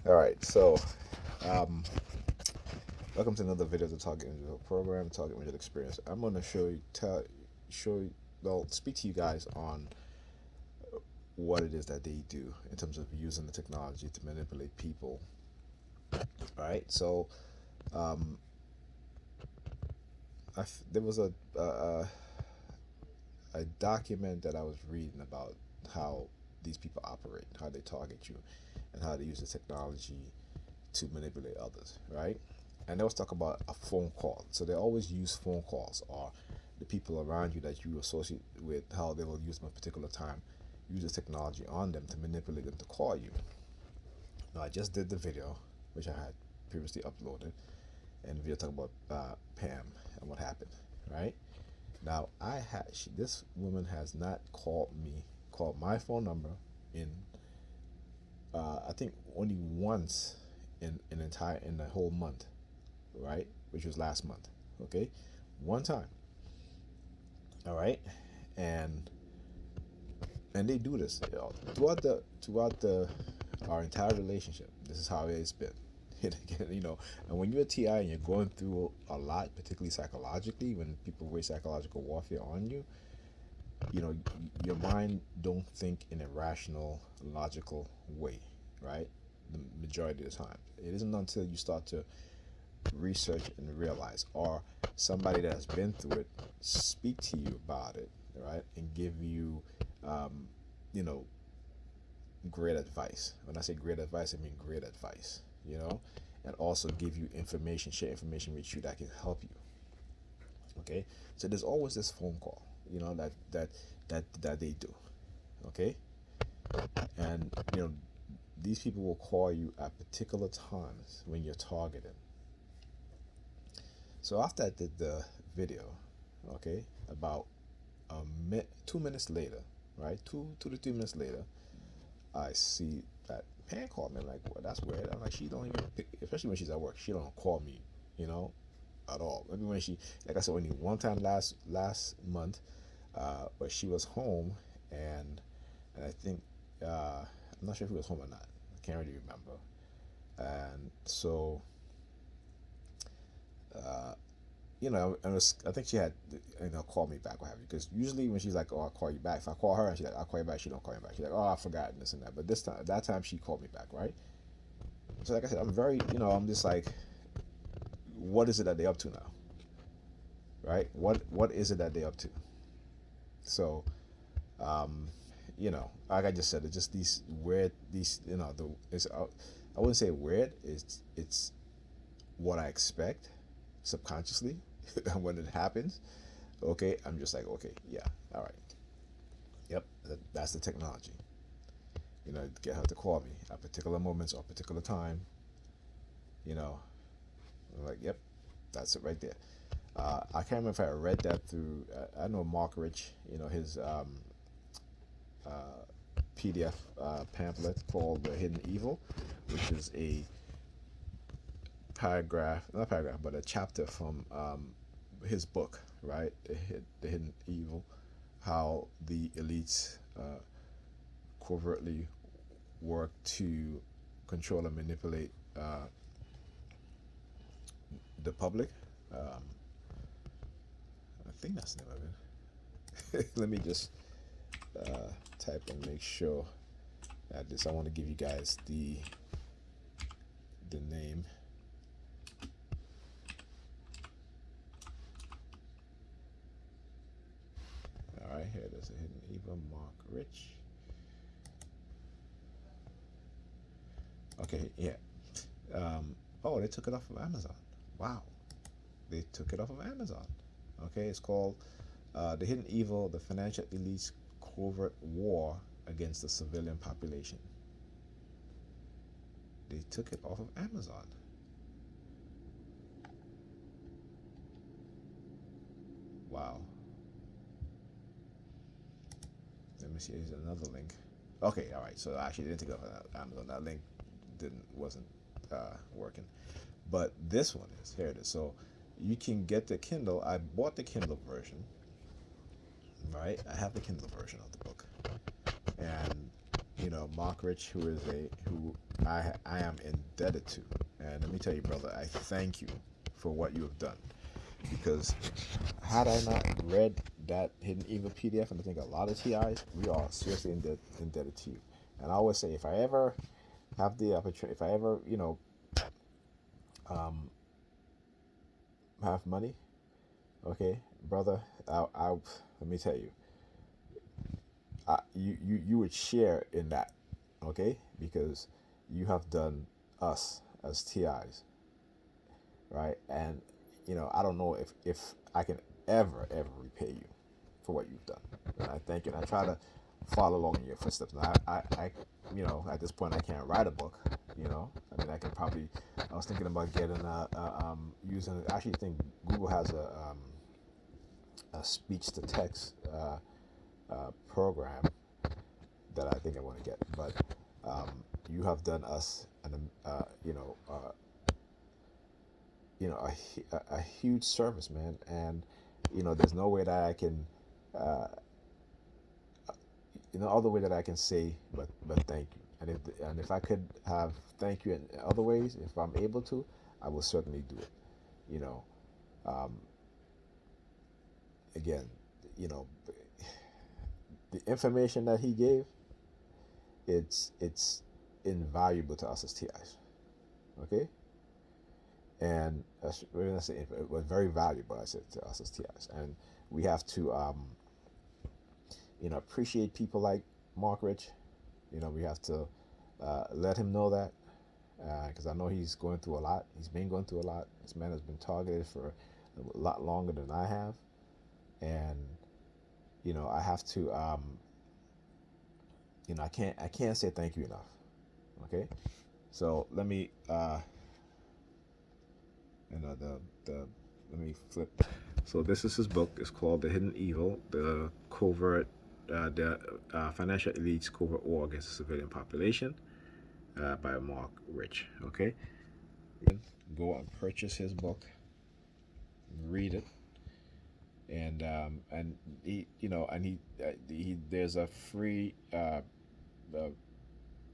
All right, so um, welcome to another video of the Target Individual Program, Target Individual Experience. I'm going to show you, well, speak to you guys on what it is that they do in terms of using the technology to manipulate people. All right, so um, there was a document that I was reading about how these people operate, how they target you, and how they use the technology to manipulate others, right? And they always talk about a phone call. So they always use phone calls or the people around you that you associate with, how they will use them at a particular time, use the technology on them to manipulate them to call you. Now, I just did the video, which I had previously uploaded, and the video talking about Pam and what happened, right? Now, this woman has not called my phone number in, I think only once in the whole month, right? Which was last month. Okay, one time. All right, and they do this, throughout the our entire relationship. This is how it's been. And when you're a TI and you're going through a lot, particularly psychologically, when people wage psychological warfare on you, your mind don't think in a rational, logical way, right? The majority of the time, it isn't until you start to research and realize, or somebody that has been through it speak to you about it, right, and give you, um, you know, great advice. When I say great advice, I mean great advice. And also give you information, share information with you that can help you. Okay, so there's always this phone call, that they do. Okay, and these people will call you at particular times when you're targeted. So after I did the video, okay, about 2 minutes later, right, 2 to 3 minutes later, I see that Pan called me. I'm like, well, that's weird. I'm like, she don't even pick, especially when she's at work. She don't call me, you know, at all. Maybe when she, like I said, only one time last month, but she was home, and I think I'm not sure if he was home or not. I can't really remember. And so uh, I think she had, called me back, what have you. Because usually when she's like, "Oh, I'll call you back," if I call her and she's like, "I'll call you back," she don't call me back. She's like, "Oh, I forgot this and that." But that time she called me back, right? So like I said, I'm just like, what is it that they up to now, right? What is it that they up to? So, like I just said, it's just I wouldn't say weird. It's what I expect subconsciously when it happens. Okay, I'm just like, okay, yeah, all right, yep, that's the technology. Get her to call me at particular moments or particular time. You know, I'm like, yep, that's it right there. I can't remember if I read that through. I know Mark Rich. His uh, PDF pamphlet called "The Hidden Evil," which is a paragraph, not paragraph, but a chapter from his book, right? The Hidden Evil, how the elites covertly work to control and manipulate the public. Um, I think that's the name of it. Let me just type and make sure that this. I want to give you guys the name. All right, here it is. A Hidden Evil, Mark Rich. Okay, yeah. Oh, they took it off of Amazon. Wow, they took it off of Amazon. Okay, it's called "The Hidden Evil: The Financial Elite's Covert War Against the Civilian Population." They took it off of Amazon. Wow. Let me see. There's another link. Okay, all right. So I actually didn't take it off of Amazon. That link wasn't working, but this one is. Here it is. So you can get the Kindle. I bought the Kindle version. Right. I have the Kindle version of the book, and Mark Rich, who I am indebted to. And let me tell you, brother, I thank you for what you have done. Because had I not read that Hidden Evil PDF, and I think a lot of TIs, we are seriously indebted to you. And I always say, if I ever have the opportunity, if I ever, um, have money, okay, brother, let me tell you, you would share in that, okay, because you have done us as TIs, right? And I don't know if I can ever repay you for what you've done. And I thank you. And I try to follow along in your footsteps. Now, at this point, I can't write a book. I mean, I can probably. I was thinking about getting using. I actually think Google has a speech to text program that I think I want to get. But you have done us a huge service, man. And there's no way that I can. Uh, other way that I can say but thank you. And if I could have thank you in other ways, if I'm able to, I will certainly do it. You know, um, again, you know, the information that he gave, it's invaluable to us as TIs. Okay, and we're gonna say it was very valuable. I said to us as TIs, and we have to appreciate people like Mark Rich. We have to let him know that because I know he's going through a lot. He's been going through a lot. This man has been targeted for a lot longer than I have, and I have to. I can't say thank you enough. Okay, so let me the let me flip. So this is his book. It's called The Hidden Evil: the Financial Elite's Covert War Against the Civilian Population by Mark Rich. Okay, go and purchase his book, read it, and he there's a free uh,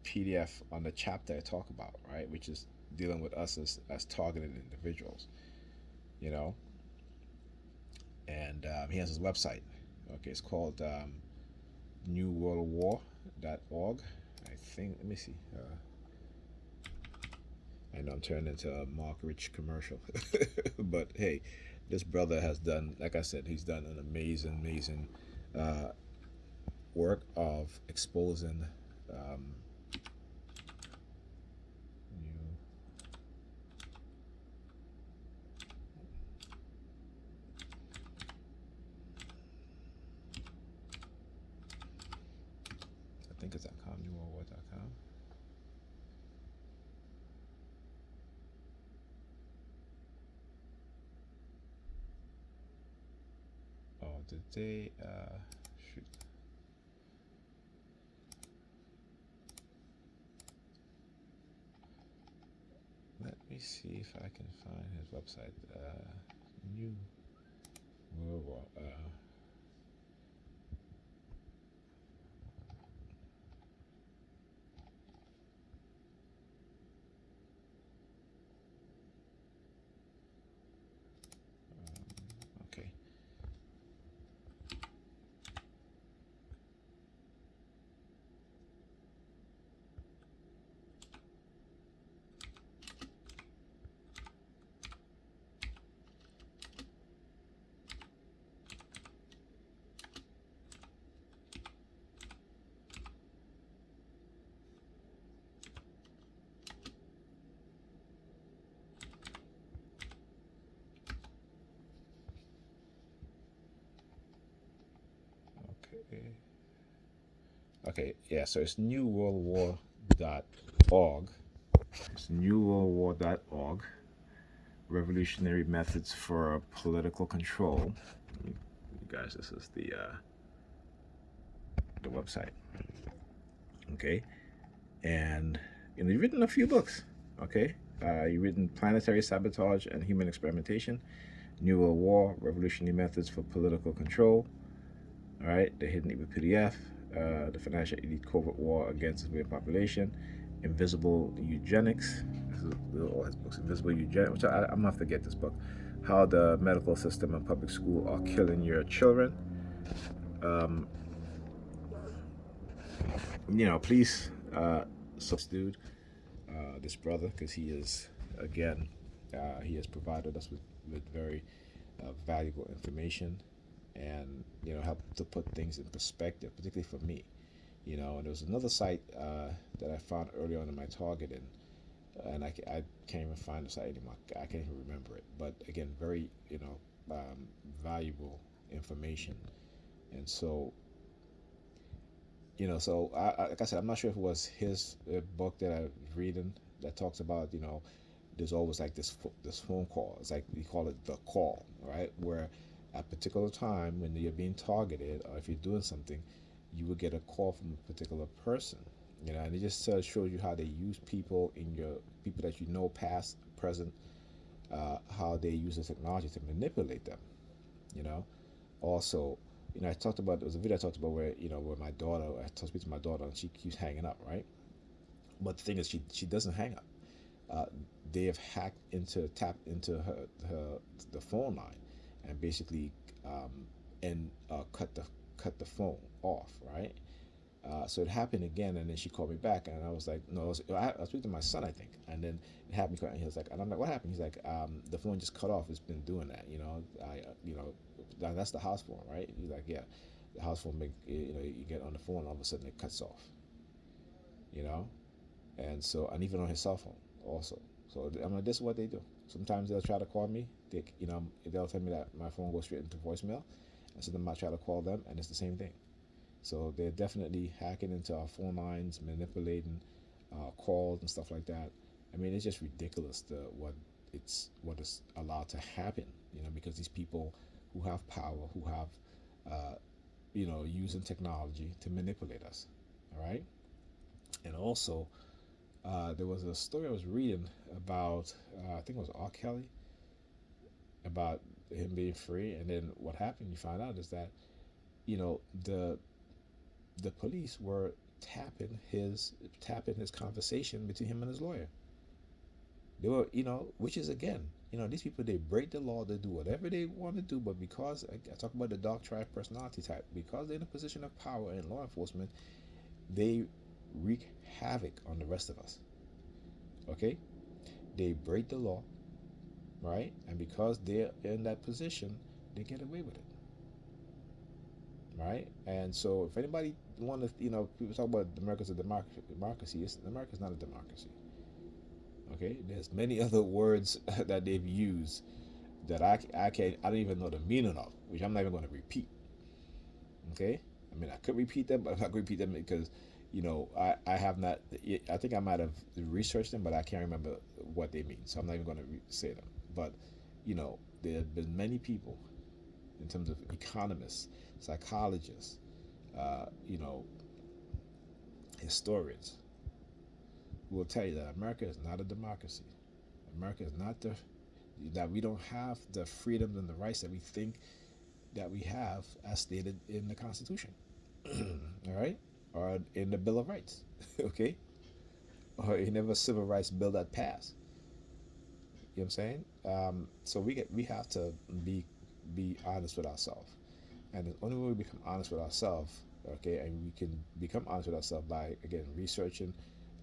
PDF on the chapter I talk about, right, which is dealing with us as targeted individuals, you know, and he has his website. Okay, it's called newworldwar.org. I think. Let me see. I know I'm turning into a Mark Rich commercial, but hey, this brother has done, like I said, he's done an amazing uh, work of exposing. Um, new, I think it's .com, newworldwar.com. Oh, did they? Shoot. Let me see if I can find his website. New World War. Okay. Okay. Okay. Yeah. So it's newworldwar.org. It's newworldwar.org. Revolutionary methods for political control. You guys, this is the website. Okay, and you've written a few books. Okay, you've written Planetary Sabotage and Human Experimentation, New World War: Revolutionary Methods for Political Control. All right, the Hidden Evil PDF, the Financial Elite Covert War Against the Civilian Population, Invisible Eugenics. This is all his books. Invisible Eugenics, which I'm gonna have to get this book. How the medical system and public school are killing your children. Um, Please, this dude, this brother, because he is, again, he has provided us with very valuable information, and help to put things in perspective, particularly for me. And there was another site that I found early on in my targeting, and I can't even find the site anymore. I can't even remember it. But again, very valuable information. And so like I said, I'm not sure if it was his book that I was reading that talks about there's always like this phone call. It's like we call it the call, right? Where at a particular time when you're being targeted, or if you're doing something, you will get a call from a particular person. And it just shows you how they use people that past, present, how they use the technology to manipulate them. You know, Also, I talked about, there was a video I talked about where where my daughter, I told speak to my daughter and she keeps hanging up, right? But the thing is, she doesn't hang up. uh, they have tapped into her the phone line, and basically and cut the phone off, right? So it happened again, and then she called me back, and I was like, no, I was speaking to my son, I think, and then it happened, and he was like, and I'm like, what happened? He's like, the phone just cut off. It's been doing that, that's the house phone, right? He's like, yeah, the house phone you get on the phone, all of a sudden it cuts off, you know, and so, and even on his cell phone also. So I mean, this is what they do. Sometimes they'll try to call me. They'll tell me that my phone goes straight into voicemail, and so then I try to call them, and it's the same thing. So they're definitely hacking into our phone lines, manipulating calls and stuff like that. I mean, it's just ridiculous what is allowed to happen. Because these people who have power, who have using technology to manipulate us. All right, and also there was a story I was reading about. I think it was R. Kelly, about him being free, and then what happened? You find out is that you know the the police were tapping his conversation between him and his lawyer. They were, which is again, these people, they break the law, they do whatever they want to do, but because I talk about the dark tribe personality type, because they're in a position of power in law enforcement, they wreak havoc on the rest of us. Okay, they break the law, right? And because they're in that position, they get away with it, right? And so, if anybody want to, people talk about America's a democracy. America's not a democracy. Okay, there's many other words that they've used that I don't even know the meaning of, which I'm not even going to repeat. Okay, I mean, I could repeat them, but I'm not going to repeat them because I have not. I think I might have researched them, but I can't remember what they mean, so I'm not even going to say them. But there have been many people, in terms of economists, psychologists, uh, you know, historians, who will tell you that America is not a democracy. America is not that we don't have the freedoms and the rights that we think that we have as stated in the Constitution. All right, or in the Bill of Rights. Okay, or in a civil rights bill that passed. You know what I'm saying? So we have to be honest with ourselves, and the only way we become honest with ourselves, okay, and we can become honest with ourselves by, again, researching,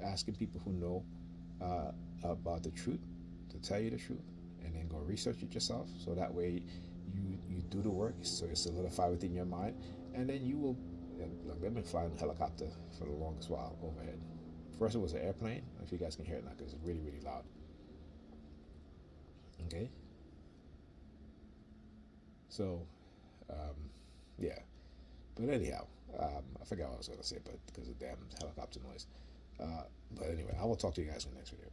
asking people who know about the truth to tell you the truth, and then go research it yourself. So that way, you do the work, so it's solidified within your mind, and then you will. Look, they've been flying a helicopter for the longest while overhead. First, it was an airplane. If you guys can hear it now, because it's really, really loud. Okay, so yeah. But anyhow, I forgot what I was going to say, but because of the damn helicopter noise. But anyway, I will talk to you guys in the next video.